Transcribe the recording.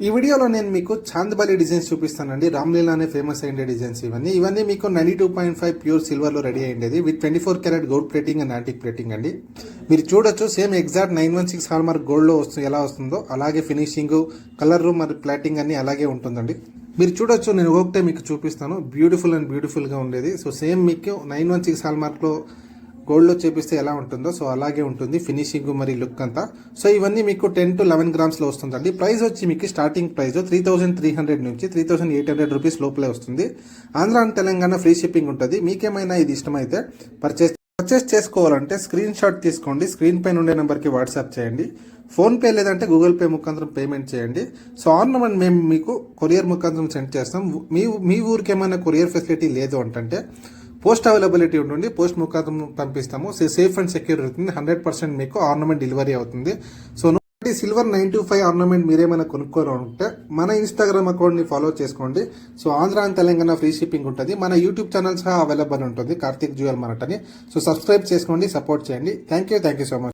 ఈ వీడియోలో నేను మీకు చాందబాలి డిజైన్స్ చూపిస్తానండి. రామ్లీలా అనే ఫేమస్ అయ్యే డిజైన్స్ ఇవన్నీ మీకు 92.5 ప్యూర్ సిల్వర్లో రెడీ అయ్యేది with 24 carat gold plating and antique plating అండి. మీరు చూడొచ్చు సేమ్ ఎగ్జాక్ట్ 916 హాల్ మార్క్ గోల్డ్లో ఎలా వస్తుందో అలాగే ఫినిషింగ్, కలర్ మరి ప్లాటింగ్ అన్ని అలాగే ఉంటుందండి. మీరు చూడొచ్చు, నేను ఒకటే మీకు చూపిస్తాను. బ్యూటిఫుల్గా ఉండేది. సో సేమ్ మీకు 916 హాల్ మార్క్లో గోల్డ్లో చేపిస్తే ఎలా ఉంటుందో సో అలాగే ఉంటుంది ఫినిషింగ్ మరి లుక్ అంతా. సో ఇవన్నీ మీకు 10 to 11 గ్రామ్స్లో వస్తుందండి. ప్రైస్ వచ్చి మీకు స్టార్టింగ్ ప్రైస్ 3300 నుంచి 3800 రూపీస్ లోపలే వస్తుంది. Andhra and Telangana free shipping ఉంటుంది. మీకేమైనా ఇది ఇష్టమైతే పర్చేస్ చేసుకోవాలంటే స్క్రీన్ షాట్ తీసుకోండి, స్క్రీన్ పైన ఉండే నెంబర్కి వాట్సాప్ చేయండి. ఫోన్పే లేదంటే గూగుల్ పే ముఖాంతరం పేమెంట్ చేయండి. సో ఆర్నమెంట్ మేము మీకు కొరియర్ ముఖాంతరం సెండ్ చేస్తాం. మీ ఊరికి ఏమైనా కొరియర్ ఫెసిలిటీ లేదు అంటే పోస్ట్ అవైలబిలిటీ ఉంటుంది, పోస్ట్ ముఖాంతరం పంపిస్తాము. సేఫ్ అండ్ సెక్యూర్ అవుతుంది. 100% మీకు ఆర్నమెంట్ డెలివరీ అవుతుంది. సో సిల్వర్ 925 ఆర్నమెంట్ మీరేమైనా కొనుక్కోవాలంటే మన ఇన్స్టాగ్రామ్ అకౌంట్ని ఫాలో చేసుకోండి. So Andhra and Telangana free shipping ఉంటుంది. మన యూట్యూబ్ ఛానల్ సహా అవైలబుల్ ఉంటుంది, కార్తిక్ జ్యువెల్ మార్ట్ అని. సో సబ్స్క్రైబ్ చేసుకోండి, సపోర్ట్ చేయండి. Thank you so much.